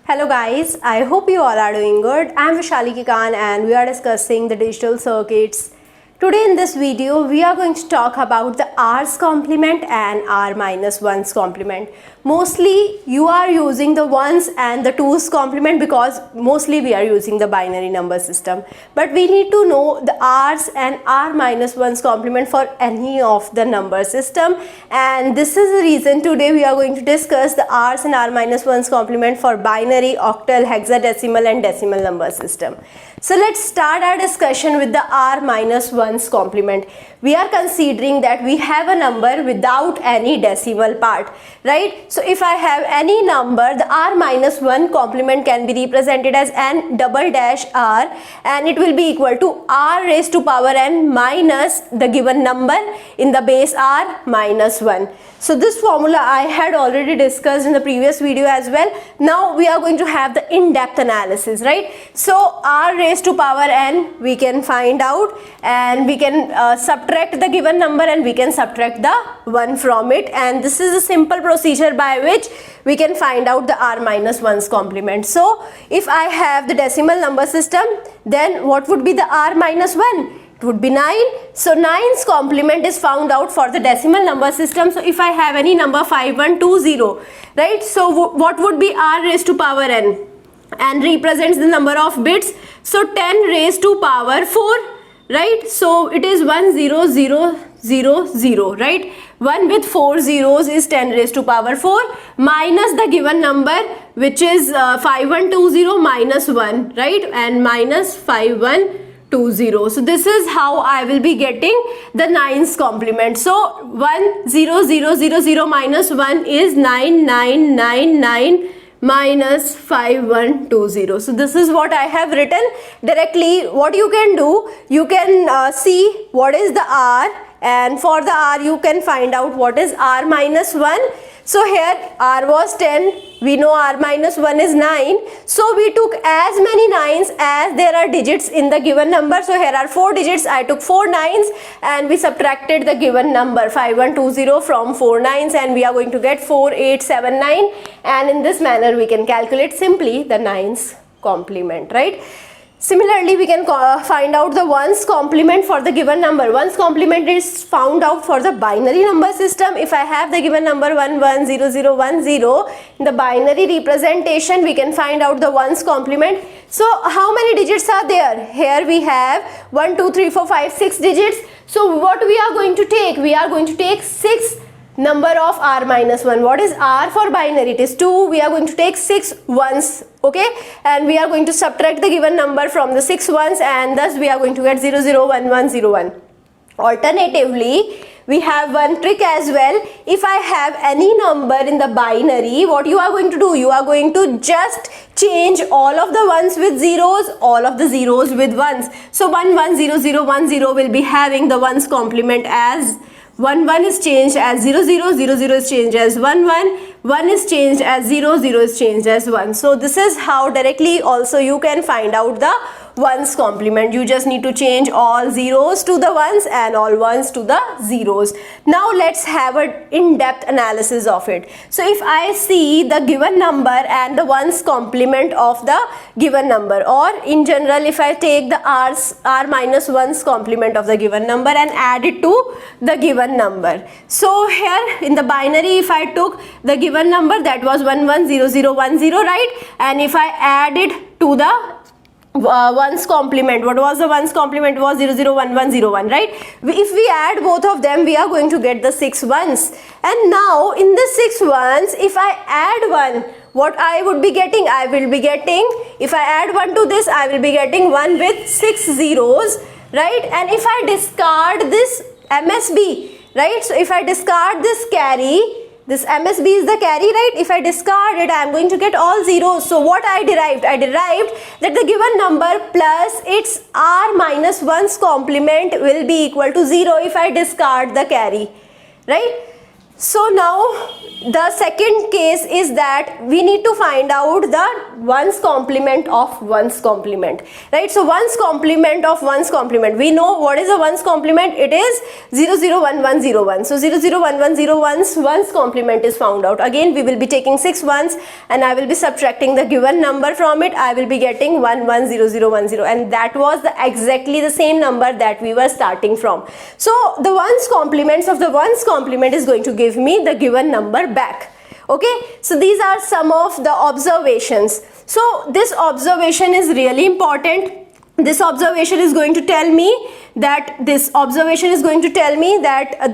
Hello guys, I hope you all are doing good. I am Vishali Kikan and we are discussing the digital circuits. Today in this video, we are going to talk about the R's complement and R minus 1's complement. Mostly you are using the 1's and the 2's complement because mostly we are using the binary number system. But we need to know the R's and R minus 1's complement for any of the number system. And this is the reason today we are going to discuss the R's and R minus 1's complement for binary, octal, hexadecimal and decimal number system. So let's start our discussion with the R minus 1's complement. We are considering that we have a number without any decimal part, right? So if I have any number, the R minus 1 complement can be represented as n double dash R, and it will be equal to R raised to power n minus the given number in the base R minus 1. So this formula I had already discussed in the previous video as well. Now we are going to have the in-depth analysis, right? So R raised to power n we can find out, and we can subtract the given number and we can subtract the 1 from it, and this is a simple procedure by which we can find out the R minus 1's complement. So if I have the decimal number system, then what would be the R minus 1? It would be 9. So 9's complement is found out for the decimal number system. So if I have any number 5120, right? So what would be R raised to power n? And represents the number of bits. So 10 raised to power 4, right? So it is 10000, right? 1 with 4 zeros is 10 raised to power 4 minus the given number, which is 5120 minus 1, right? And minus 5120. So this is how I will be getting the 9's complement. So 10000 minus 1 is 9999 minus 5120. So this is what I have written. Directly what you can do, you can see what is the R, and for the R you can find out what is R minus 1. So here R was 10, we know R minus 1 is 9. So we took as many 9's as there are digits in the given number. So here are 4 digits, I took 4 9's and we subtracted the given number 5120 from 4 9's, and we are going to get 4879, and in this manner we can calculate simply the 9's complement, right? Similarly, we can find out the 1's complement for the given number. 1's complement is found out for the binary number system. If I have the given number 110010, in the binary representation, we can find out the 1's complement. So, how many digits are there? Here we have 1, 2, 3, 4, 5, 6 digits. So, what we are going to take? We are going to take 6 number of R minus 1. What is R for binary? It is 2. We are going to take 6 ones, okay, and we are going to subtract the given number from the 6 ones, and thus we are going to get 001101. Alternatively, we have one trick as well. If I have any number in the binary, what you are going to do? You are going to just change all of the ones with zeros, all of the zeros with ones. So 110010 will be having the 1's complement as 1 is changed as 0 0 is changed as 1 1 is changed as 0 is changed as 1. So this is how directly also you can find out the 1's complement. You just need to change all zeros to the ones and all ones to the zeros. Now let's have an in-depth analysis of it. So if I see the given number and the 1's complement of the given number, or in general if I take the R minus 1's complement of the given number and add it to the given number. So here in the binary, if I took the given number, that was 110010, right? And if I add it to the 1's complement, what was the 1's complement? Was 001101, right? If we add both of them, we are going to get the 6 ones. And now in the 6 ones, if I add 1, what I would be getting? I will be getting, if I add 1 to this, I will be getting 1 with 6 zeros, right? And if I discard this MSB, right? So if I discard this carry, this MSB is the carry, right? If I discard it, I am going to get all zeros. So what I derived? I derived that the given number plus its R minus 1's complement will be equal to 0 if I discard the carry, right? So now the second case is that we need to find out the ones complement of ones complement, right? So ones complement of ones complement, we know what is a ones complement. It is 001101. So 001101's ones complement is found out. Again we will be taking 6 ones and I will be subtracting the given number from it. I will be getting 110010, and that was exactly the same number that we were starting from. So the ones complements of the ones complement is going to give me the given number back. Okay, so these are some of the observations. So this observation is really important. This observation is going to tell me that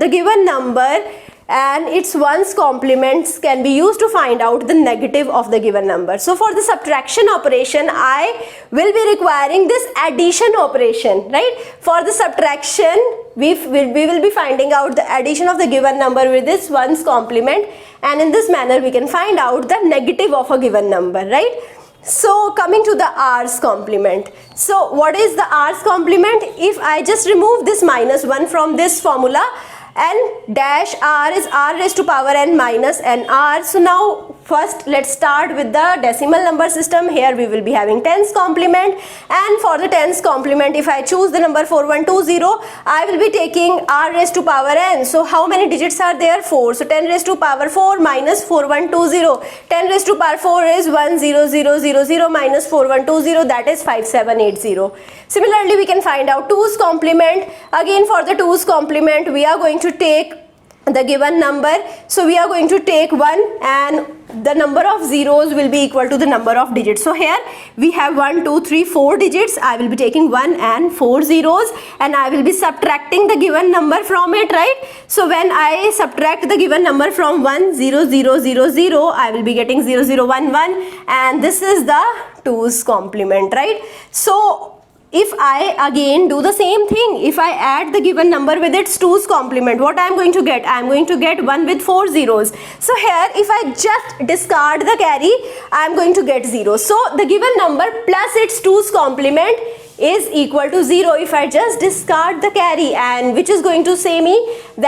the given number and its ones complements can be used to find out the negative of the given number. So for the subtraction operation, I will be requiring this addition operation, right? For the subtraction, we will be finding out the addition of the given number with this ones complement, and in this manner we can find out the negative of a given number, right? So coming to the r's complement. So what is the r's complement? If I just remove this -1 from this formula, and dash r is r raised to power n minus n r. So now first let's start with the decimal number system. Here we will be having tens complement, and for the tens complement, if I choose the number 4120, I will be taking r raised to power n. So how many digits are there? 4. So 10 raised to power 4 minus 4120. 10 raised to power 4 is 10000 minus 4120, that is 5780. Similarly, we can find out 2's complement. Again, for the 2's complement, we are going to take the given number. So we are going to take 1, and the number of zeros will be equal to the number of digits. So here we have 1, 2, 3, 4 digits. I will be taking 1 and 4 zeros, and I will be subtracting the given number from it, right? So when I subtract the given number from 10000, I will be getting 0011, and this is the 2's complement, right? So if I again do the same thing, if I add the given number with its 2's complement, what I am going to get? I am going to get 1 with 4 zeros. So here if I just discard the carry, I am going to get 0. So the given number plus its 2's complement is equal to 0 if I just discard the carry, and which is going to say me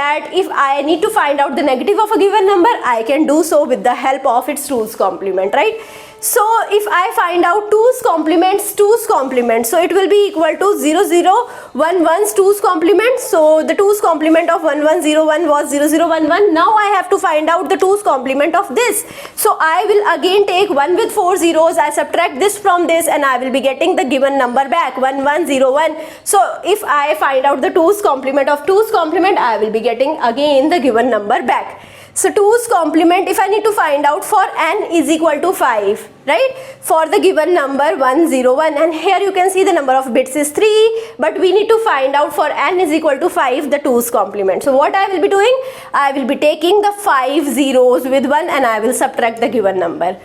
that if I need to find out the negative of a given number, I can do so with the help of its 2's complement, right? So if I find out 2's complement, so it will be equal to 0011's 2's complement. So the 2's complement of 1101 was 0011. Now I have to find out the 2's complement of this. So I will again take 1 with 4 zeros, I subtract this from this, and I will be getting the given number back, 1101. So if I find out the 2's complement of 2's complement, I will be getting again the given number back. So 2's complement, if I need to find out for n is equal to 5, right? For the given number 101, and here you can see the number of bits is 3, but we need to find out for n is equal to 5 the 2's complement. So what I will be doing? I will be taking the 5 zeros with 1, and I will subtract the given number.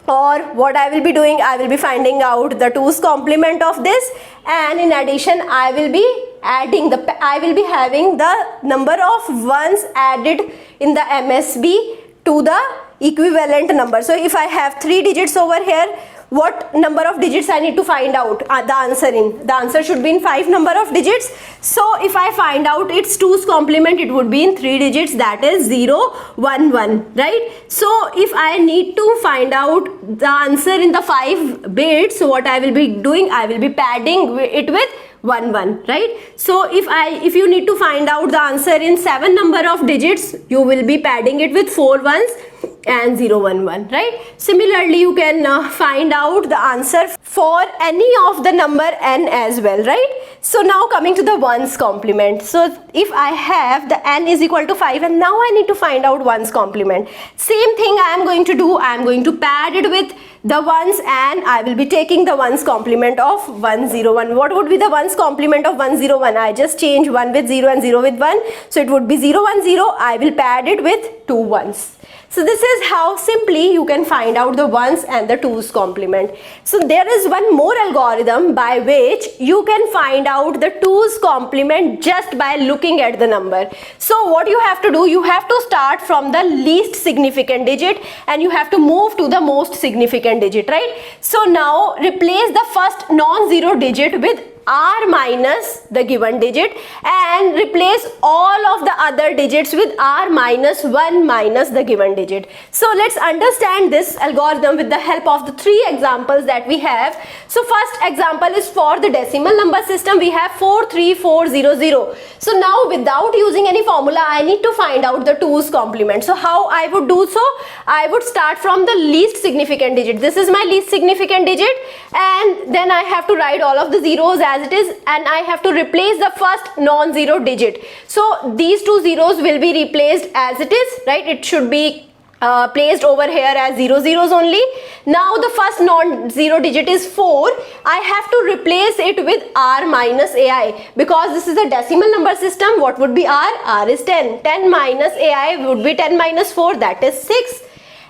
Or what I will be doing? I will be finding out the 2's complement of this, and in addition I will be having the number of ones added in the MSB to the equivalent number. So if I have 3 digits over here, what number of digits I need to find out the answer should be in 5 number of digits. So if I find out its 2's complement, it would be in 3 digits, that is 011, right? So if I need to find out the answer in the 5 bits, so what I will be doing? I will be padding it with 11, right? So if you need to find out the answer in 7 number of digits, you will be padding it with 4 ones and 011, right? Similarly, you can find out the answer for any of the number n as well, right? So now coming to the ones complement. So if I have the n is equal to 5, and now I need to find out ones complement, same thing I am going to do. I am going to pad it with the ones, and I will be taking the ones complement of 101. What would be the ones complement of 101? I just change 1 with 0 and 0 with 1. So it would be 010. I will pad it with 2 ones. So this is how simply you can find out the ones and the 2's complement. So there is one more algorithm by which you can find out the 2's complement just by looking at the number. So what you have to do, you have to start from the least significant digit and you have to move to the most significant digit, right? So now replace the first non-zero digit with r minus the given digit and replace all of the other digits with r minus 1 minus the given digit. So let's understand this algorithm with the help of the three examples that we have. So first example is for the decimal number system. We have 43400. So now without using any formula, I need to find out the 2's complement. So how I would do so? I would start from the least significant digit. This is my least significant digit, and then I have to write all of the zeros as it is, and I have to replace the first non-zero digit. So these two zeros will be replaced as it is, right? It should be placed over here as 0 zeros only. Now the first non-zero digit is 4. I have to replace it with r minus ai, because this is a decimal number system. What would be r? R is 10. 10 minus ai would be 10 minus 4, that is 6.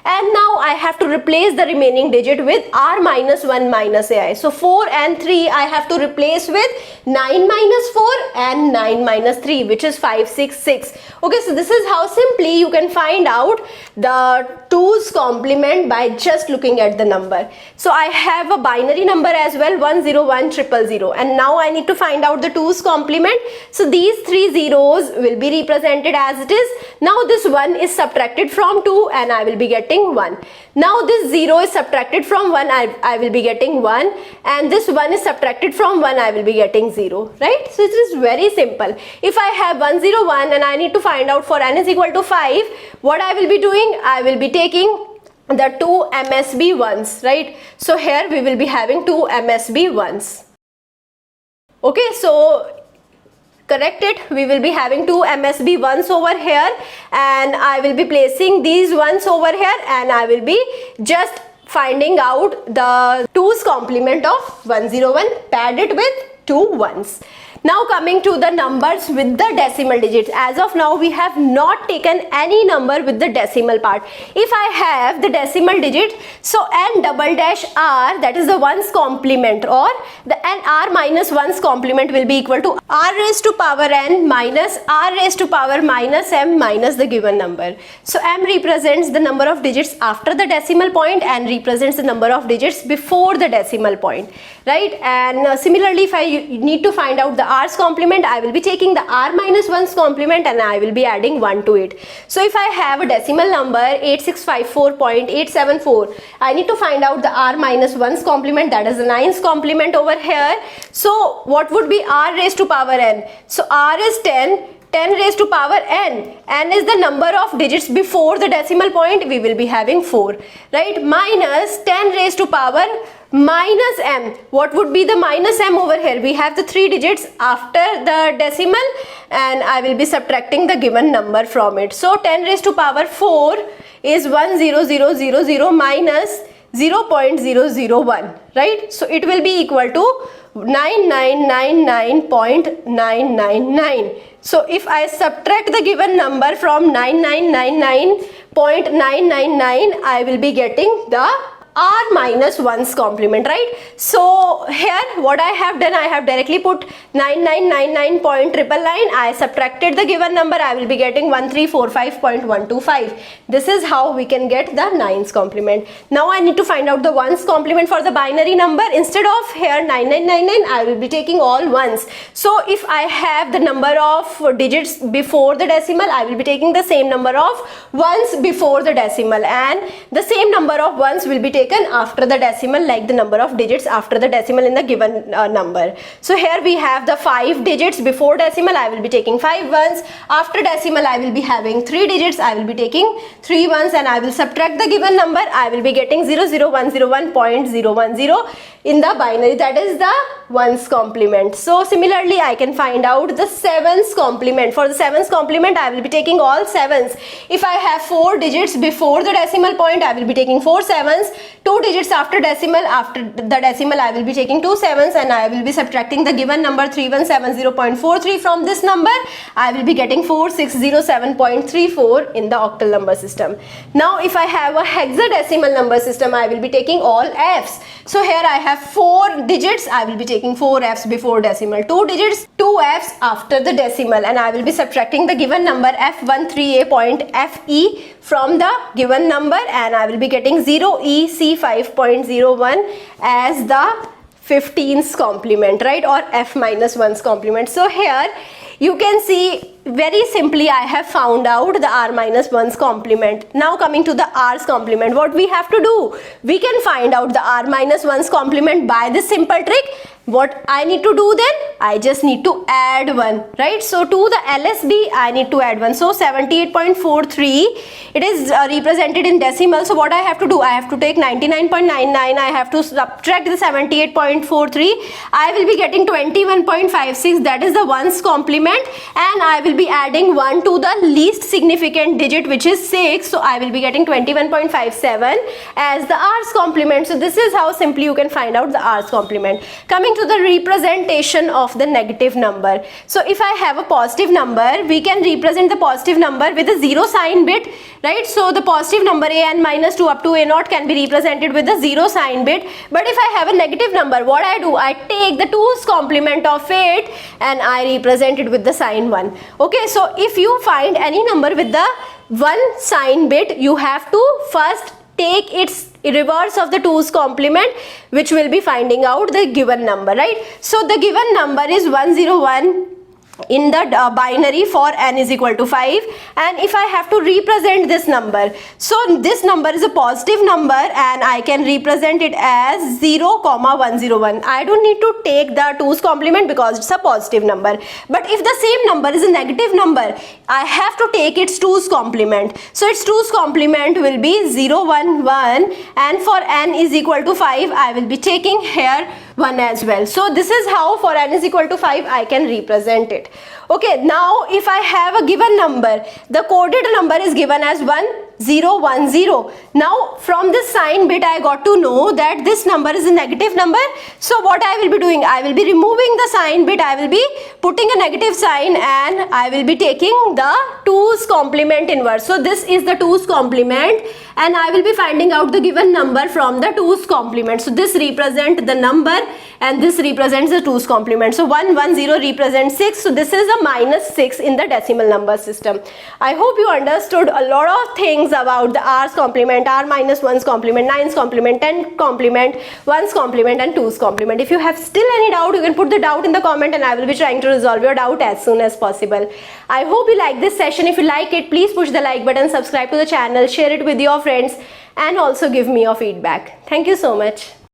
And now I have to replace the remaining digit with r minus 1 minus ai. So 4 and 3 I have to replace with 9 minus 4 and 9 minus 3, which is 5, 6, 6. Okay, so this is how simply you can find out the 2's complement by just looking at the number. So I have a binary number as well, 1010000, and now I need to find out the 2's complement. So these three zeros will be represented as it is. Now this 1 is subtracted from 2 and I will be getting 1. Now this 0 is subtracted from 1, I will be getting 1, and this 1 is subtracted from 1, I will be getting 0, right? So it is very simple. If I have 101 and I need to find out for n is equal to 5, what I will be doing? I will be taking the two MSB ones, right? So here we will be having two MSB ones. Okay, so correct it, we will be having two MSB ones over here, and I will be placing these ones over here, and I will be just finding out the 2's complement of 101, pad it with two ones. Now coming to the numbers with the decimal digits. As of now we have not taken any number with the decimal part. If I have the decimal digit, so n double dash r, that is the 1's complement, or the n r minus 1's complement will be equal to r raised to power n minus r raised to power minus m minus the given number. So m represents the number of digits after the decimal point and represents the number of digits before the decimal point, right? And similarly, if I need to find out the r's complement, I will be taking the r minus 1's complement and I will be adding 1 to it. So if I have a decimal number 8654.874, I need to find out the r minus 1's complement, that is the 9's complement over here. So what would be r raised to power n? So r is 10. 10 raised to power n. N is the number of digits before the decimal point, we will be having 4, right? Minus 10 raised to power minus m. What would be the minus m over here? We have the 3 digits after the decimal, and I will be subtracting the given number from it. So 10 raised to power 4 is 10000 minus 0.001, right? So it will be equal to 9999.999. So if I subtract the given number from 9999.999, I will be getting the r minus 1's complement, right? So here what I have done, I have directly put 9999.999. I subtracted the given number, I will be getting 1345.125. This is how we can get the 9's complement. Now I need to find out the 1's complement for the binary number. Instead of here 9999, I will be taking all ones. So if I have the number of digits before the decimal, I will be taking the same number of ones before the decimal, and the same number of ones will be taken after the decimal, like the number of digits after the decimal in the given number. So here we have the 5 digits before decimal, I will be taking 5 ones. After decimal, I will be having 3 digits, I will be taking 3 ones, and I will subtract the given number. I will be getting 00101.010 in the binary, that is the 1's complement. So similarly, I can find out the 7's complement. For the 7's complement, I will be taking all 7's. If I have 4 digits before the decimal point, I will be taking 4 7's. 2 digits after decimal, after the decimal, I will be taking 2 7's, and I will be subtracting the given number 3170.43 from this number. I will be getting 4607.34 in the octal number system. Now if I have a hexadecimal number system, I will be taking all f's. So here I have 4 digits, I will be taking 4 f's before decimal, 2 digits, 2 f's after the decimal, and I will be subtracting the given number f13a.fe from the given number, and I will be getting 0ec5.01 as the 15's complement, right, or f minus 1's complement. So here you can see very simply I have found out the r minus 1's complement. Now coming to the r's complement, what we have to do? We can find out the r minus 1's complement by this simple trick. What I need to do then? I just need to add 1, right? So to the LSB I need to add 1. So 78.43, it is represented in decimal. So what I have to do? I have to take 99.99, I have to subtract the 78.43. I will be getting 21.56, that is the 1's complement, and I will be adding 1 to the least significant digit, which is 6. So I will be getting 21.57 as the r's complement. So this is how simply you can find out the r's complement. Coming to the representation of the negative number. So if I have a positive number, we can represent the positive number with a 0 sign bit, right? So the positive number a n minus 2 up to a naught can be represented with a 0 sign bit. But if I have a negative number, what I do? I take the 2's complement of it and I represent it with the sign 1. Okay, so if you find any number with the 1 sign bit, you have to first take its reverse of the 2's complement, which will be finding out the given number, right? So the given number is 101 in the binary for n is equal to 5, and if I have to represent this number, so this number is a positive number and I can represent it as 0,101. I don't need to take the 2's complement because it's a positive number. But if the same number is a negative number, I have to take its 2's complement. So its 2's complement will be 011, and for n is equal to 5 I will be taking here 1 as well. So this is how for n is equal to 5 I can represent it. Okay, now if I have a given number, the coded number is given as 1010. Now from this sign bit I got to know that this number is a negative number. So what I will be doing? I will be removing the sign bit, I will be putting a negative sign, and I will be taking the 2's complement inverse. So this is the 2's complement, and I will be finding out the given number from the 2's complement. So this represents the number and this represents the 2's complement. So 110 represents 6. So this is a minus 6 in the decimal number system. I hope you understood a lot of things about the r's complement, r minus 1's complement, 9's complement, 10's complement, 1's complement and 2's complement. If you have still any doubt, you can put the doubt in the comment and I will be trying to resolve your doubt as soon as possible. I hope you like this session. If you like it, please push the like button, subscribe to the channel, share it with your friends, and also give me your feedback. Thank you so much.